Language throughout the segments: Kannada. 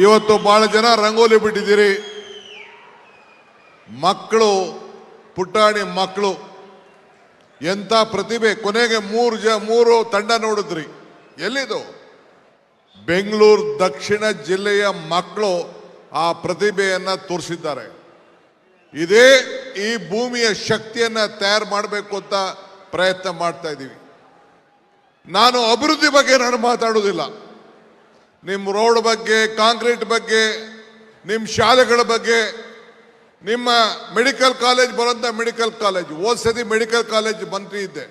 ಇವತ್ತು ಬಹಳ ಜನ ರಂಗೋಲಿ ಬಿಟ್ಟಿದ್ದೀರಿ. ಮಕ್ಕಳು, ಪುಟಾಣಿ ಮಕ್ಕಳು, ಎಂತ ಪ್ರತಿಭೆ. ಕೊನೆಗೆ ಮೂರು ತಂಡ ನೋಡಿದ್ರಿ. ಎಲ್ಲಿದು? ಬೆಂಗಳೂರು ದಕ್ಷಿಣ ಜಿಲ್ಲೆಯ ಮಕ್ಕಳು ಆ ಪ್ರತಿಭೆಯನ್ನ ತೋರಿಸಿದ್ದಾರೆ. ಇದೇ ಈ ಭೂಮಿಯ ಶಕ್ತಿಯನ್ನ ತಯಾರು ಮಾಡಬೇಕು ಅಂತ ಪ್ರಯತ್ನ ಮಾಡ್ತಾ ಇದ್ದೀವಿ. ನಾನು ಅಭಿವೃದ್ಧಿ ಬಗ್ಗೆ ನಾನು ಮಾತಾಡೋದಿಲ್ಲ. ನಿಮ್ಮ ರೋಡ್ ಬಗ್ಗೆ, ಕಾಂಕ್ರೀಟ್ ಬಗ್ಗೆ, ನಿಮ್ಮ ಶಾಲೆಗಳ ಬಗ್ಗೆ, ನಿಮ್ಮ ಮೆಡಿಕಲ್ ಕಾಲೇಜ್ ಬರೋಂಥ ಮೆಡಿಕಲ್ ಕಾಲೇಜ್. ಹೋದ್ಸತಿ ಮೆಡಿಕಲ್ ಕಾಲೇಜ್ ಮಂತ್ರಿ ಇದ್ದೆ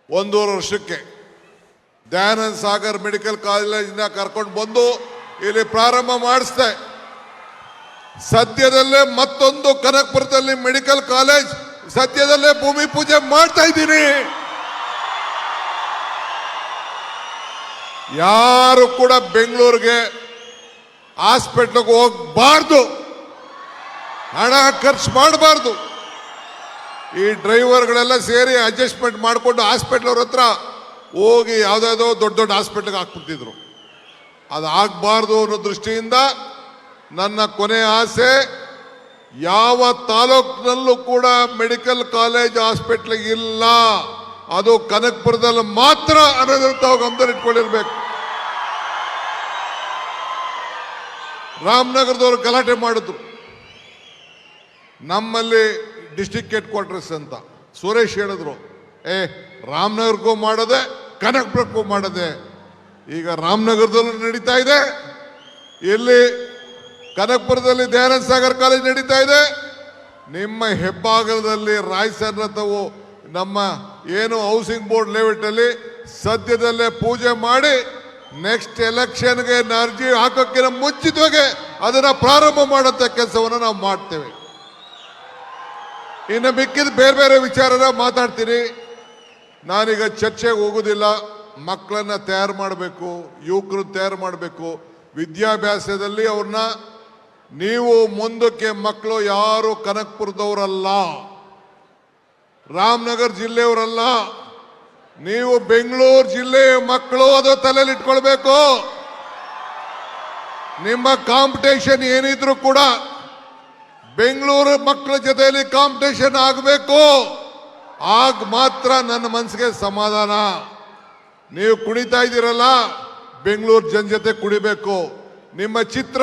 1.5 ವರ್ಷಕ್ಕೆ. ದಯಾನಂದ ಸಾಗರ್ ಮೆಡಿಕಲ್ ಕಾಲೇಜಿನ ಕರ್ಕೊಂಡು ಬಂದು ಇಲ್ಲಿ ಪ್ರಾರಂಭ ಮಾಡಿಸ್ದೆ. ಸದ್ಯದಲ್ಲೇ ಮತ್ತೊಂದು ಕನಕಪುರದಲ್ಲಿ ಮೆಡಿಕಲ್ ಕಾಲೇಜ್ ಸದ್ಯದಲ್ಲೇ ಭೂಮಿ ಪೂಜೆ ಮಾಡ್ತಾ ಇದ್ದೀನಿ. ಯಾರು ಕೂಡ ಬೆಂಗಳೂರಿಗೆ ಹಾಸ್ಪಿಟ್ಲಿಗೆ ಹೋಗಬಾರ್ದು, ಹಣ ಖರ್ಚು ಮಾಡಬಾರ್ದು. ಈ ಡ್ರೈವರ್ಗಳೆಲ್ಲ ಸೇರಿ ಅಡ್ಜಸ್ಟ್ಮೆಂಟ್ ಮಾಡಿಕೊಂಡು ಹಾಸ್ಪಿಟ್ಲ್ ಅವ್ರ ಹತ್ರ ಹೋಗಿ ಯಾವುದಾದೋ ದೊಡ್ಡ ದೊಡ್ಡ ಹಾಸ್ಪಿಟ್ಲಿಗೆ ಹಾಕ್ಬಿಡ್ತಿದ್ರು. ಅದು ಆಗಬಾರ್ದು ಅನ್ನೋ ದೃಷ್ಟಿಯಿಂದ ನನ್ನ ಕೊನೆ ಆಸೆ, ಯಾವ ತಾಲೂಕಿನಲ್ಲೂ ಕೂಡ ಮೆಡಿಕಲ್ ಕಾಲೇಜ್ ಹಾಸ್ಪಿಟ್ಲ್ ಇಲ್ಲ, ಅದು ಕನಕಪುರದಲ್ಲಿ ಮಾತ್ರ ಅನ್ನೋದನ್ನು ತಾವು ಗಮನದಲ್ಲಿ ಇಟ್ಕೊಂಡಿರ್ಬೇಕು. ರಾಮನಗರದವರು ಗಲಾಟೆ ಮಾಡಿದ್ರು. ನಮ್ಮಲ್ಲಿ ಡಿಸ್ಟಿಕ್ ಹೆಡ್ ಕ್ವಾರ್ಟರ್ಸ್ ಅಂತ ಸುರೇಶ್ ಹೇಳಿದ್ರು, ರಾಮನಗರಕ್ಕೂ ಮಾಡದೆ ಕನಕಪುರಕ್ಕೂ ಮಾಡದೆ. ಈಗ ರಾಮನಗರದಲ್ಲೂ ನಡೀತಾ ಇದೆ, ಇಲ್ಲಿ ಕನಕಪುರದಲ್ಲಿ ದಯಾನಂದ ಸಾಗರ್ ಕಾಲೇಜ್ ನಡೀತಾ ಇದೆ. ನಿಮ್ಮ ಹೆಬ್ಬಾಗಲದಲ್ಲಿ ರಾಯಸನ್ನತವು ನಮ್ಮ ಏನು ಹೌಸಿಂಗ್ ಬೋರ್ಡ್ ಲೇಔಟ್ ಅಲ್ಲಿ ಸದ್ಯದಲ್ಲೇ ಪೂಜೆ ಮಾಡಿ ನೆಕ್ಸ್ಟ್ ಎಲೆಕ್ಷನ್ಗೆ ಅರ್ಜಿ ಹಾಕೋಕ್ಕಿಂತ ಮುಂಚಿತವಾಗಿ ಅದನ್ನ ಪ್ರಾರಂಭ ಮಾಡುವಂತ ಕೆಲಸವನ್ನು ನಾವು ಮಾಡ್ತೇವೆ. ಇನ್ನು ಮಿಕ್ಕಿದ ಬೇರೆ ಬೇರೆ ವಿಚಾರನ ಮಾತಾಡ್ತೀನಿ. ನಾನೀಗ ಚರ್ಚೆಗೆ ಹೋಗೋದಿಲ್ಲ. ಮಕ್ಕಳನ್ನ ತಯಾರು ಮಾಡಬೇಕು, ಯುವಕರು ತಯಾರು ಮಾಡಬೇಕು. ವಿದ್ಯಾಭ್ಯಾಸದಲ್ಲಿ ಅವ್ರನ್ನ, ನೀವು ಮುಂದಕ್ಕೆ ಮಕ್ಕಳು ಯಾರು ಕನಕಪುರದವರಲ್ಲ, ರಾಮನಗರ ಜಿಲ್ಲೆಯವರಲ್ಲ, ನೀವು ಬೆಂಗಳೂರು ಜಿಲ್ಲೆಯ ಮಕ್ಕಳು. ಅದು ತಲೆಯಲ್ಲಿ ಇಟ್ಕೊಳ್ಬೇಕು. ನಿಮ್ಮ ಕಾಂಪಿಟೇಷನ್ ಏನಿದ್ರು ಕೂಡ ಬೆಂಗಳೂರು ಮಕ್ಕಳ ಜೊತೆಯಲ್ಲಿ ಕಾಂಪಿಟೇಷನ್ ಆಗಬೇಕು. ಆಗ ಮಾತ್ರ ನನ್ನ ಮನಸ್ಸಿಗೆ ಸಮಾಧಾನ. ನೀವು ಕುಣಿತಾ ಇದ್ದೀರಲ್ಲ, ಬೆಂಗಳೂರು ಜನ ಜೊತೆ ಕುಣಿಬೇಕು. ನಿಮ್ಮ ಚಿತ್ರ